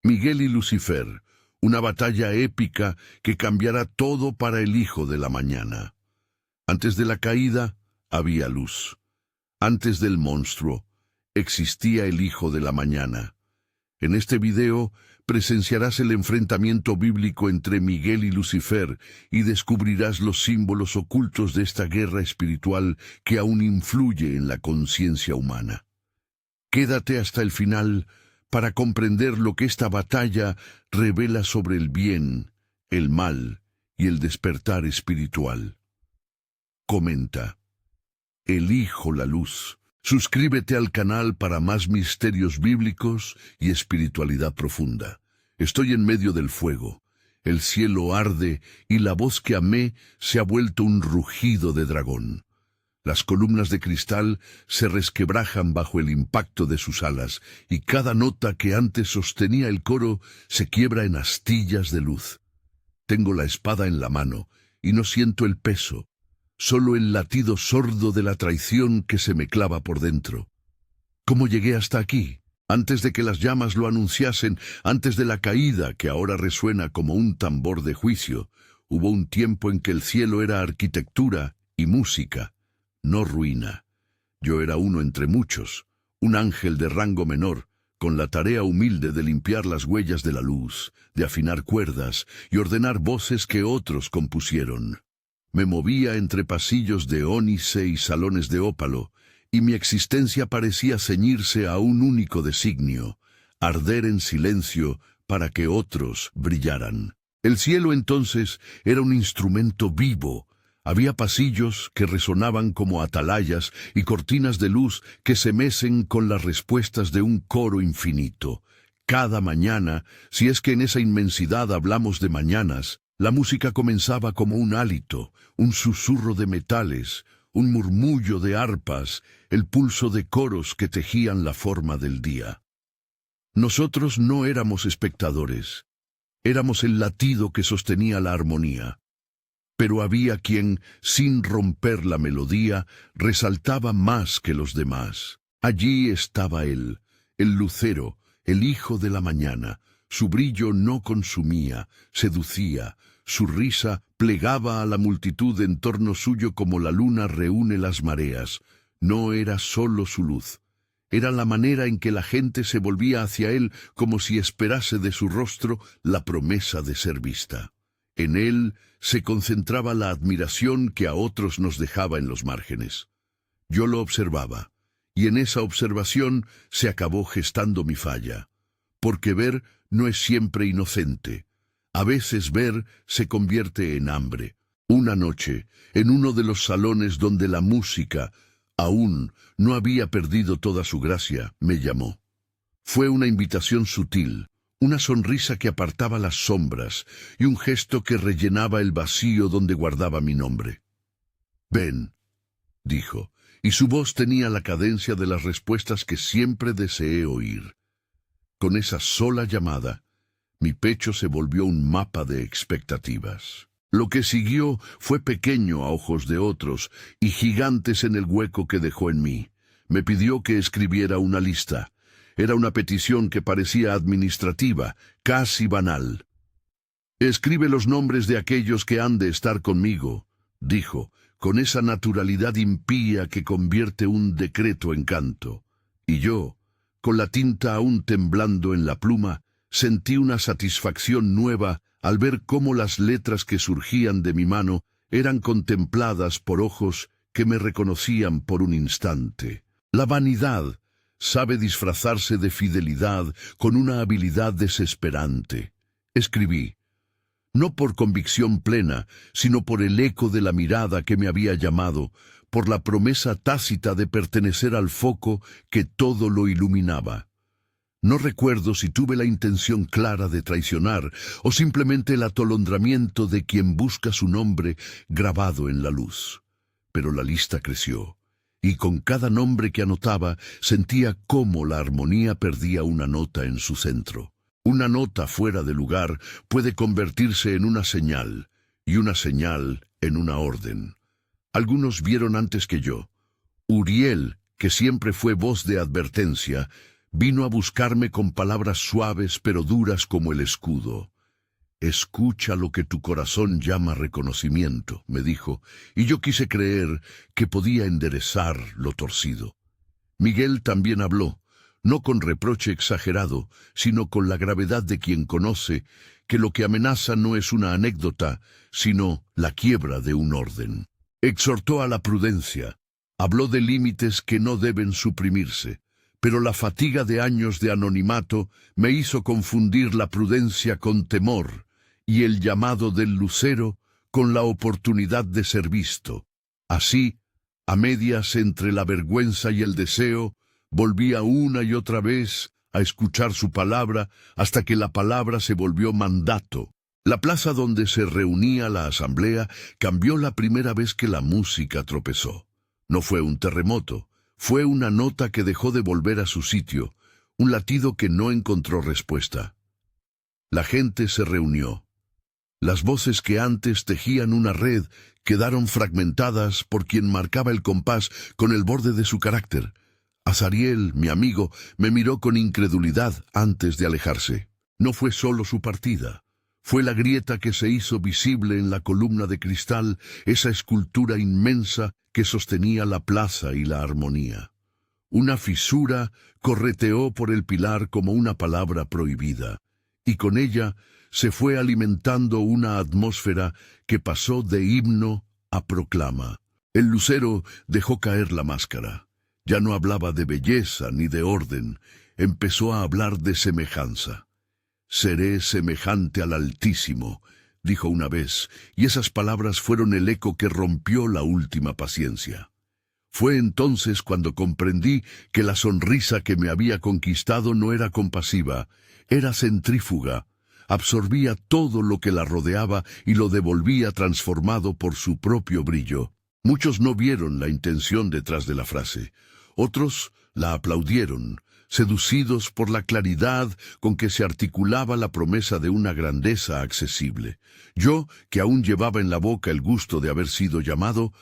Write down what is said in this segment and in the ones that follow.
Miguel y Lucifer, una batalla épica que cambiará todo para el Hijo de la Mañana. Antes de la caída, había luz. Antes del monstruo, existía el Hijo de la Mañana. En este video, presenciarás el enfrentamiento bíblico entre Miguel y Lucifer y descubrirás los símbolos ocultos de esta guerra espiritual que aún influye en la conciencia humana. Quédate hasta el final para comprender lo que esta batalla revela sobre el bien, el mal y el despertar espiritual. Comenta. Elijo la luz. Suscríbete al canal para más misterios bíblicos y espiritualidad profunda. Estoy en medio del fuego. El cielo arde y la voz que amé se ha vuelto un rugido de dragón. Las columnas de cristal se resquebrajan bajo el impacto de sus alas, y cada nota que antes sostenía el coro se quiebra en astillas de luz. Tengo la espada en la mano, y no siento el peso, solo el latido sordo de la traición que se me clava por dentro. ¿Cómo llegué hasta aquí? Antes de que las llamas lo anunciasen, antes de la caída que ahora resuena como un tambor de juicio, hubo un tiempo en que el cielo era arquitectura y música, no ruina. Yo era uno entre muchos, un ángel de rango menor, con la tarea humilde de limpiar las huellas de la luz, de afinar cuerdas y ordenar voces que otros compusieron. Me movía entre pasillos de ónice y salones de ópalo, y mi existencia parecía ceñirse a un único designio, arder en silencio para que otros brillaran. El cielo entonces era un instrumento vivo. Había pasillos que resonaban como atalayas y cortinas de luz que se mecen con las respuestas de un coro infinito. Cada mañana, si es que en esa inmensidad hablamos de mañanas, la música comenzaba como un hálito, un susurro de metales, un murmullo de arpas, el pulso de coros que tejían la forma del día. Nosotros no éramos espectadores, éramos el latido que sostenía la armonía. Pero había quien, sin romper la melodía, resaltaba más que los demás. Allí estaba él, el lucero, el hijo de la mañana. Su brillo no consumía, seducía. Su risa plegaba a la multitud en torno suyo como la luna reúne las mareas. No era solo su luz. Era la manera en que la gente se volvía hacia él como si esperase de su rostro la promesa de ser vista. En él se concentraba la admiración que a otros nos dejaba en los márgenes. Yo lo observaba, y en esa observación se acabó gestando mi falla. Porque ver no es siempre inocente. A veces ver se convierte en hambre. Una noche, en uno de los salones donde la música aún no había perdido toda su gracia, me llamó. Fue una invitación sutil, una sonrisa que apartaba las sombras y un gesto que rellenaba el vacío donde guardaba mi nombre. «Ven», dijo, y su voz tenía la cadencia de las respuestas que siempre deseé oír. Con esa sola llamada, mi pecho se volvió un mapa de expectativas. Lo que siguió fue pequeño a ojos de otros y gigantes en el hueco que dejó en mí. Me pidió que escribiera una lista. Era una petición que parecía administrativa, casi banal. «Escribe los nombres de aquellos que han de estar conmigo», dijo, con esa naturalidad impía que convierte un decreto en canto. Y yo, con la tinta aún temblando en la pluma, sentí una satisfacción nueva al ver cómo las letras que surgían de mi mano eran contempladas por ojos que me reconocían por un instante. La vanidad sabe disfrazarse de fidelidad con una habilidad desesperante. Escribí, no por convicción plena, sino por el eco de la mirada que me había llamado, por la promesa tácita de pertenecer al foco que todo lo iluminaba. No recuerdo si tuve la intención clara de traicionar o simplemente el atolondramiento de quien busca su nombre grabado en la luz. Pero la lista creció, y con cada nombre que anotaba sentía cómo la armonía perdía una nota en su centro. Una nota fuera de lugar puede convertirse en una señal, y una señal en una orden. Algunos vieron antes que yo. Uriel, que siempre fue voz de advertencia, Vino a buscarme con palabras suaves pero duras como el escudo. «Escucha lo que tu corazón llama reconocimiento», me dijo, y yo quise creer que podía enderezar lo torcido. Miguel también habló, no con reproche exagerado, sino con la gravedad de quien conoce que lo que amenaza no es una anécdota, sino la quiebra de un orden. Exhortó a la prudencia, habló de límites que no deben suprimirse, pero la fatiga de años de anonimato me hizo confundir la prudencia con temor y el llamado del lucero con la oportunidad de ser visto. Así, a medias entre la vergüenza y el deseo, volvía una y otra vez a escuchar su palabra hasta que la palabra se volvió mandato. La plaza donde se reunía la asamblea cambió la primera vez que la música tropezó. No fue un terremoto, fue una nota que dejó de volver a su sitio, un latido que no encontró respuesta. La gente se reunió. Las voces que antes tejían una red quedaron fragmentadas por quien marcaba el compás con el borde de su carácter. Azariel, mi amigo, me miró con incredulidad antes de alejarse. No fue solo su partida. Fue la grieta que se hizo visible en la columna de cristal, esa escultura inmensa que sostenía la plaza y la armonía. Una fisura correteó por el pilar como una palabra prohibida, y con ella se fue alimentando una atmósfera que pasó de himno a proclama. El lucero dejó caer la máscara. Ya no hablaba de belleza ni de orden, empezó a hablar de semejanza. «Seré semejante al Altísimo», dijo una vez, y esas palabras fueron el eco que rompió la última paciencia. Fue entonces cuando comprendí que la sonrisa que me había conquistado no era compasiva, era centrífuga, absorbía todo lo que la rodeaba y lo devolvía transformado por su propio brillo. Muchos no vieron la intención detrás de la frase, otros la aplaudieron, seducidos por la claridad con que se articulaba la promesa de una grandeza accesible. Yo, que aún llevaba en la boca el gusto de haber sido llamado,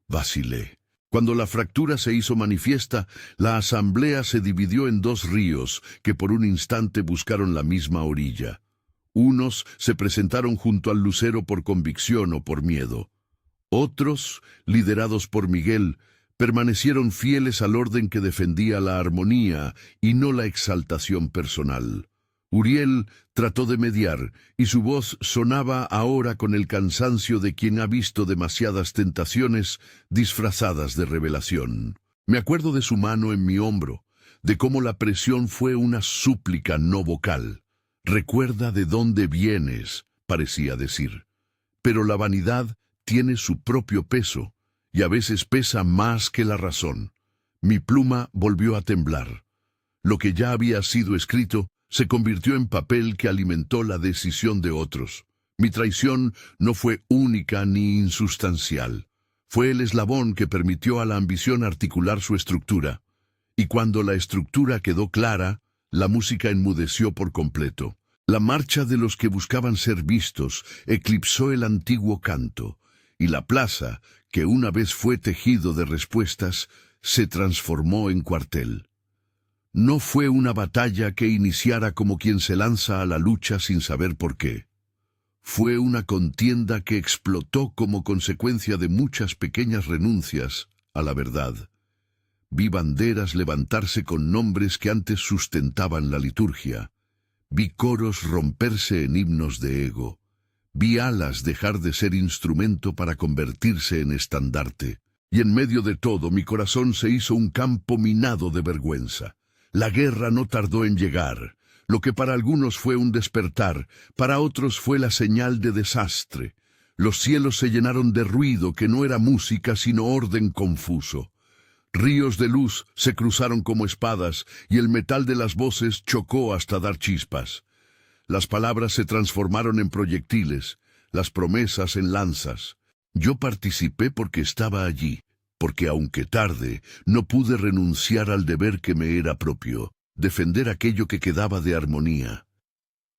vacilé. Cuando la fractura se hizo manifiesta, la asamblea se dividió en dos ríos que por un instante buscaron la misma orilla. Unos se presentaron junto al lucero por convicción o por miedo. Otros, liderados por Miguel, permanecieron fieles al orden que defendía la armonía y no la exaltación personal. Uriel trató de mediar, y su voz sonaba ahora con el cansancio de quien ha visto demasiadas tentaciones disfrazadas de revelación. Me acuerdo de su mano en mi hombro, de cómo la presión fue una súplica no vocal. «Recuerda de dónde vienes», parecía decir. Pero la vanidad tiene su propio peso, y a veces pesa más que la razón. Mi pluma volvió a temblar. Lo que ya había sido escrito se convirtió en papel que alimentó la decisión de otros. Mi traición no fue única ni insustancial. Fue el eslabón que permitió a la ambición articular su estructura. Y cuando la estructura quedó clara, la música enmudeció por completo. La marcha de los que buscaban ser vistos eclipsó el antiguo canto, y la plaza, que una vez fue tejido de respuestas, se transformó en cuartel. No fue una batalla que iniciara como quien se lanza a la lucha sin saber por qué. Fue una contienda que explotó como consecuencia de muchas pequeñas renuncias a la verdad. Vi banderas levantarse con nombres que antes sustentaban la liturgia. Vi coros romperse en himnos de ego. Vi alas dejar de ser instrumento para convertirse en estandarte. Y en medio de todo mi corazón se hizo un campo minado de vergüenza. La guerra no tardó en llegar. Lo que para algunos fue un despertar, para otros fue la señal de desastre. Los cielos se llenaron de ruido que no era música sino orden confuso. Ríos de luz se cruzaron como espadas y el metal de las voces chocó hasta dar chispas. Las palabras se transformaron en proyectiles, las promesas en lanzas. Yo participé porque estaba allí, porque aunque tarde, no pude renunciar al deber que me era propio, defender aquello que quedaba de armonía.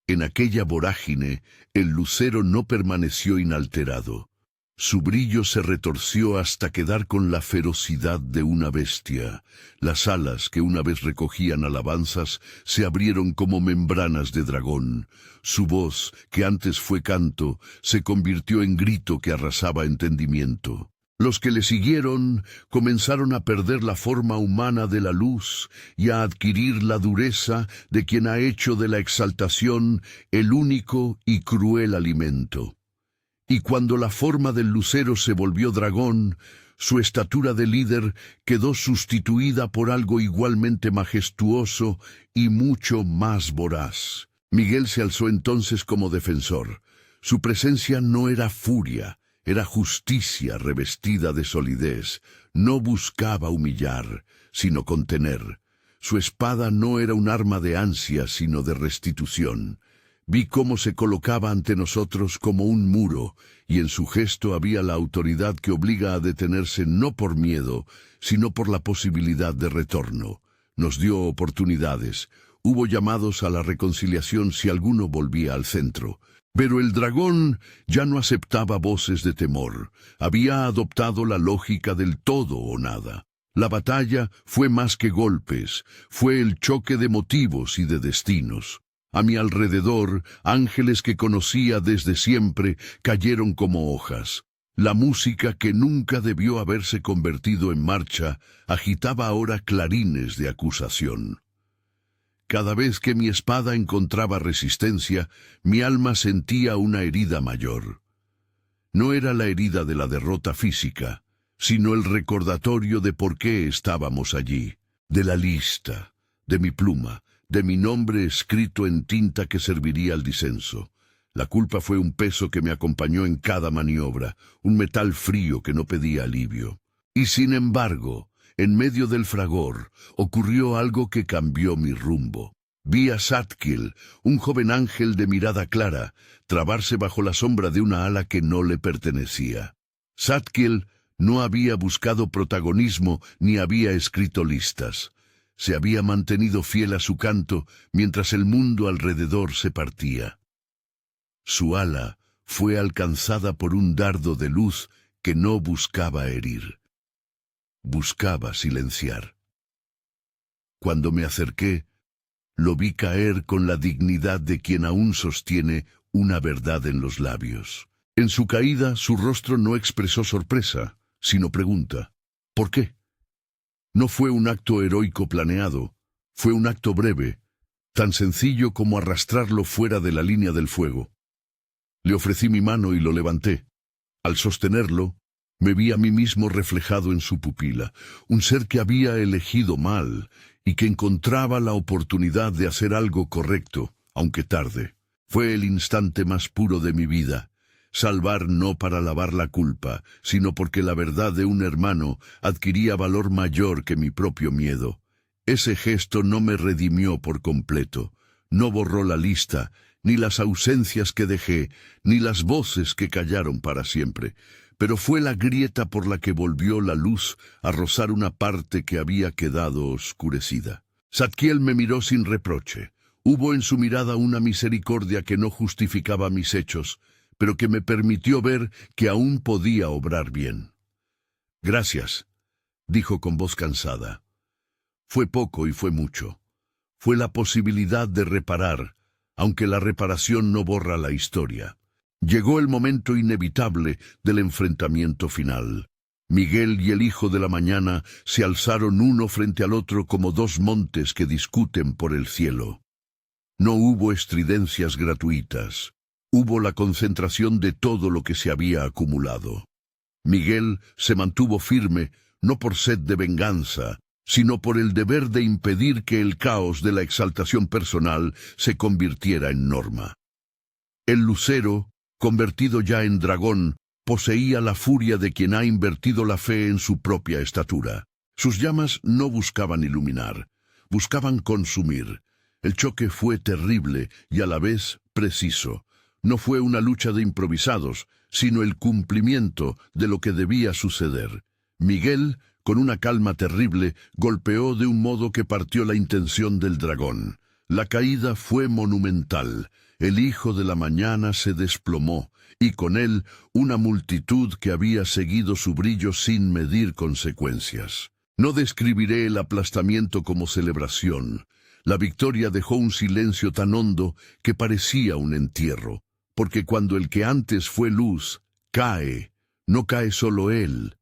En aquella vorágine, el lucero no permaneció inalterado. Su brillo se retorció hasta quedar con la ferocidad de una bestia. Las alas, que una vez recogían alabanzas, se abrieron como membranas de dragón. Su voz, que antes fue canto, se convirtió en grito que arrasaba entendimiento. Los que le siguieron comenzaron a perder la forma humana de la luz y a adquirir la dureza de quien ha hecho de la exaltación el único y cruel alimento. Y cuando la forma del lucero se volvió dragón, su estatura de líder quedó sustituida por algo igualmente majestuoso y mucho más voraz. Miguel se alzó entonces como defensor. Su presencia no era furia, era justicia revestida de solidez. No buscaba humillar, sino contener. Su espada no era un arma de ansia, sino de restitución. Vi cómo se colocaba ante nosotros como un muro, y en su gesto había la autoridad que obliga a detenerse no por miedo, sino por la posibilidad de retorno. Nos dio oportunidades. Hubo llamados a la reconciliación si alguno volvía al centro. Pero el dragón ya no aceptaba voces de temor. Había adoptado la lógica del todo o nada. La batalla fue más que golpes, fue el choque de motivos y de destinos. A mi alrededor, ángeles que conocía desde siempre cayeron como hojas. La música que nunca debió haberse convertido en marcha agitaba ahora clarines de acusación. Cada vez que mi espada encontraba resistencia, mi alma sentía una herida mayor. No era la herida de la derrota física, sino el recordatorio de por qué estábamos allí, de la lista, de mi pluma, de mi nombre escrito en tinta que serviría al disenso. La culpa fue un peso que me acompañó en cada maniobra, un metal frío que no pedía alivio. Y sin embargo, en medio del fragor, ocurrió algo que cambió mi rumbo. Vi a Zadkiel, un joven ángel de mirada clara, trabarse bajo la sombra de una ala que no le pertenecía. Zadkiel no había buscado protagonismo ni había escrito listas. Se había mantenido fiel a su canto mientras el mundo alrededor se partía. Su ala fue alcanzada por un dardo de luz que no buscaba herir. Buscaba silenciar. Cuando me acerqué, lo vi caer con la dignidad de quien aún sostiene una verdad en los labios. En su caída, su rostro no expresó sorpresa, sino pregunta. ¿Por qué? No fue un acto heroico planeado, fue un acto breve, tan sencillo como arrastrarlo fuera de la línea del fuego. Le ofrecí mi mano y lo levanté. Al sostenerlo, me vi a mí mismo reflejado en su pupila, un ser que había elegido mal y que encontraba la oportunidad de hacer algo correcto, aunque tarde. Fue el instante más puro de mi vida. Salvar no para lavar la culpa, sino porque la verdad de un hermano adquiría valor mayor que mi propio miedo. Ese gesto no me redimió por completo, no borró la lista, ni las ausencias que dejé, ni las voces que callaron para siempre, pero fue la grieta por la que volvió la luz a rozar una parte que había quedado oscurecida. Zadkiel me miró sin reproche. Hubo en su mirada una misericordia que no justificaba mis hechos, pero que me permitió ver que aún podía obrar bien. «Gracias», dijo con voz cansada. Fue poco y fue mucho. Fue la posibilidad de reparar, aunque la reparación no borra la historia. Llegó el momento inevitable del enfrentamiento final. Miguel y el Hijo de la Mañana se alzaron uno frente al otro como dos montes que discuten por el cielo. No hubo estridencias gratuitas. Hubo la concentración de todo lo que se había acumulado. Miguel se mantuvo firme, no por sed de venganza, sino por el deber de impedir que el caos de la exaltación personal se convirtiera en norma. El lucero, convertido ya en dragón, poseía la furia de quien ha invertido la fe en su propia estatura. Sus llamas no buscaban iluminar, buscaban consumir. El choque fue terrible y a la vez preciso. No fue una lucha de improvisados, sino el cumplimiento de lo que debía suceder. Miguel, con una calma terrible, golpeó de un modo que partió la intención del dragón. La caída fue monumental. el hijo de la mañana se desplomó, y con él una multitud que había seguido su brillo sin medir consecuencias. No describiré el aplastamiento como celebración. La victoria dejó un silencio tan hondo que parecía un entierro, porque cuando el que antes fue luz cae, no cae solo él,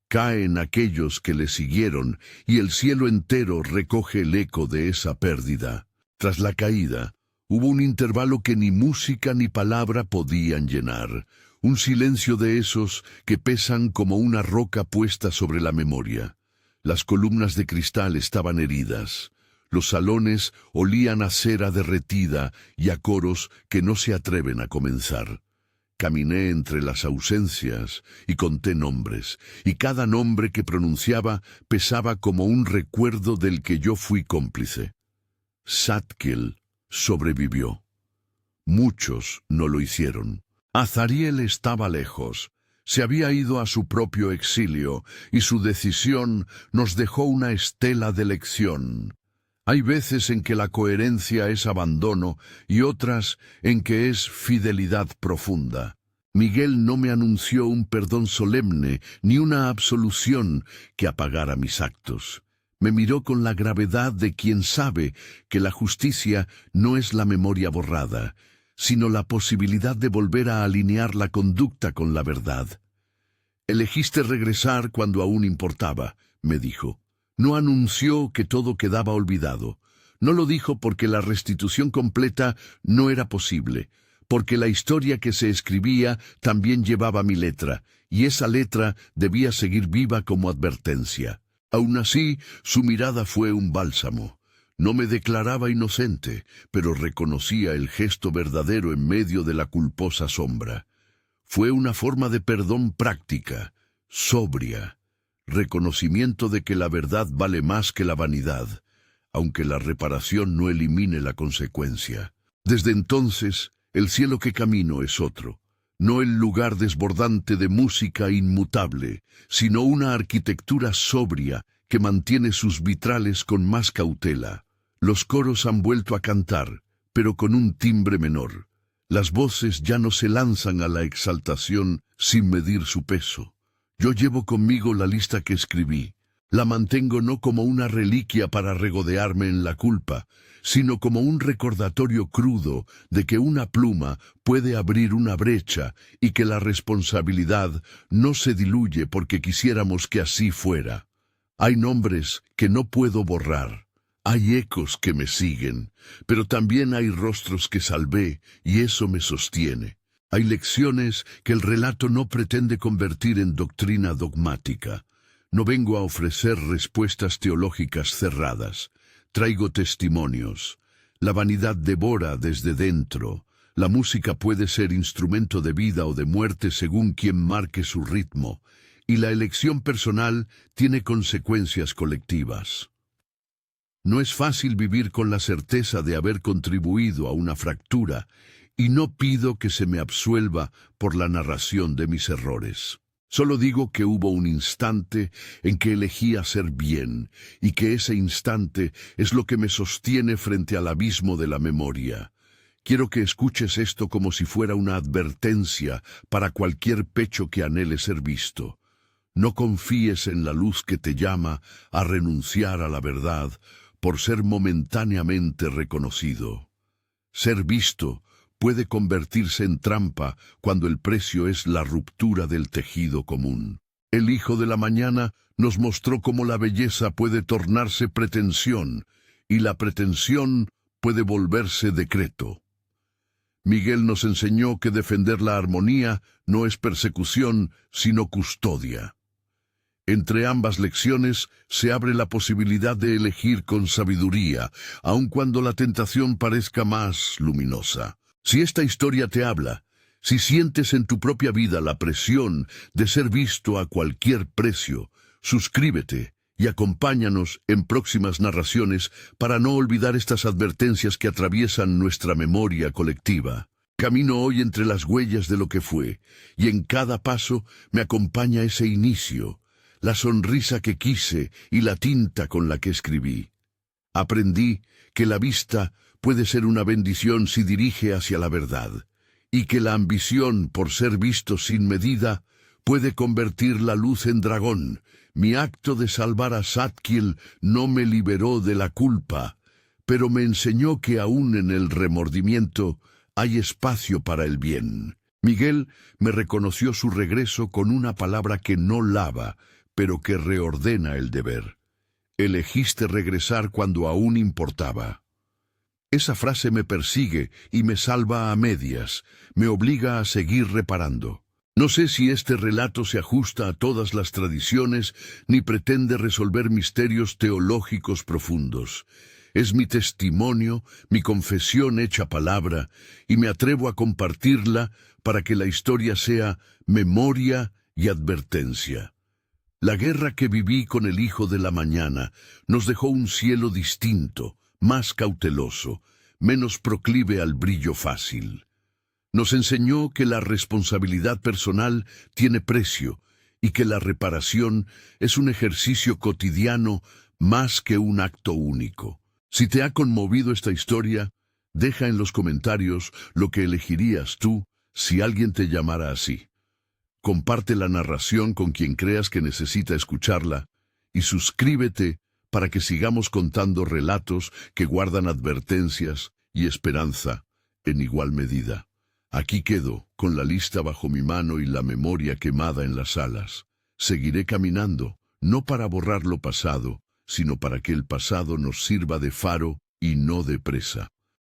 caen aquellos que le siguieron, y el cielo entero recoge el eco de esa pérdida. Tras la caída, hubo un intervalo que ni música ni palabra podían llenar, un silencio de esos que pesan como una roca puesta sobre la memoria. Las columnas de cristal estaban heridas. Los salones olían a cera derretida y a coros que no se atreven a comenzar. Caminé entre las ausencias y conté nombres, y cada nombre que pronunciaba pesaba como un recuerdo del que yo fui cómplice. Zadkiel sobrevivió. Muchos no lo hicieron. Azariel estaba lejos. Se había ido a su propio exilio, y su decisión nos dejó una estela de lección. Hay veces en que la coherencia es abandono y otras en que es fidelidad profunda. Miguel no me anunció un perdón solemne ni una absolución que apagara mis actos. Me miró con la gravedad de quien sabe que la justicia no es la memoria borrada, sino la posibilidad de volver a alinear la conducta con la verdad. Elegiste regresar cuando aún importaba, me dijo. No anunció que todo quedaba olvidado. No lo dijo porque la restitución completa no era posible, porque la historia que se escribía también llevaba mi letra, y esa letra debía seguir viva como advertencia. Aun así, su mirada fue un bálsamo. No me declaraba inocente, pero reconocía el gesto verdadero en medio de la culposa sombra. Fue una forma de perdón práctica, sobria, reconocimiento de que la verdad vale más que la vanidad, aunque la reparación no elimine la consecuencia. Desde entonces, el cielo que camino es otro, no el lugar desbordante de música inmutable, sino una arquitectura sobria que mantiene sus vitrales con más cautela. Los coros han vuelto a cantar, pero con un timbre menor. Las voces ya no se lanzan a la exaltación sin medir su peso. Yo llevo conmigo la lista que escribí. La mantengo no como una reliquia para regodearme en la culpa, sino como un recordatorio crudo de que una pluma puede abrir una brecha y que la responsabilidad no se diluye porque quisiéramos que así fuera. Hay nombres que no puedo borrar. Hay ecos que me siguen, pero también hay rostros que salvé y eso me sostiene. Hay lecciones que el relato no pretende convertir en doctrina dogmática. No vengo a ofrecer respuestas teológicas cerradas. Traigo testimonios. La vanidad devora desde dentro. La música puede ser instrumento de vida o de muerte según quien marque su ritmo. Y la elección personal tiene consecuencias colectivas. No es fácil vivir con la certeza de haber contribuido a una fractura, y no pido que se me absuelva por la narración de mis errores. Solo digo que hubo un instante en que elegí hacer bien, y que ese instante es lo que me sostiene frente al abismo de la memoria. Quiero que escuches esto como si fuera una advertencia para cualquier pecho que anhele ser visto. No confíes en la luz que te llama a renunciar a la verdad por ser momentáneamente reconocido. Ser visto puede convertirse en trampa cuando el precio es la ruptura del tejido común. El Hijo de la Mañana nos mostró cómo la belleza puede tornarse pretensión y la pretensión puede volverse decreto. Miguel nos enseñó que defender la armonía no es persecución, sino custodia. Entre ambas lecciones se abre la posibilidad de elegir con sabiduría, aun cuando la tentación parezca más luminosa. Si esta historia te habla, si sientes en tu propia vida la presión de ser visto a cualquier precio, suscríbete y acompáñanos en próximas narraciones para no olvidar estas advertencias que atraviesan nuestra memoria colectiva. Camino hoy entre las huellas de lo que fue, y en cada paso me acompaña ese inicio, la sonrisa que quise y la tinta con la que escribí. Aprendí que la vista puede ser una bendición si dirige hacia la verdad, y que la ambición por ser visto sin medida puede convertir la luz en dragón. Mi acto de salvar a Zadkiel no me liberó de la culpa, pero me enseñó que aún en el remordimiento hay espacio para el bien. Miguel me reconoció su regreso con una palabra que no lava, pero que reordena el deber. Elegiste regresar cuando aún importaba. Esa frase me persigue y me salva a medias, me obliga a seguir reparando. No sé si este relato se ajusta a todas las tradiciones ni pretende resolver misterios teológicos profundos. Es mi testimonio, mi confesión hecha palabra, y me atrevo a compartirla para que la historia sea memoria y advertencia. La guerra que viví con el Hijo de la Mañana nos dejó un cielo distinto, más cauteloso, menos proclive al brillo fácil. Nos enseñó que la responsabilidad personal tiene precio y que la reparación es un ejercicio cotidiano más que un acto único. Si te ha conmovido esta historia, deja en los comentarios lo que elegirías tú si alguien te llamara así. Comparte la narración con quien creas que necesita escucharla y suscríbete para que sigamos contando relatos que guardan advertencias y esperanza en igual medida. Aquí quedo, con la lista bajo mi mano y la memoria quemada en las alas. Seguiré caminando, no para borrar lo pasado, sino para que el pasado nos sirva de faro y no de presa.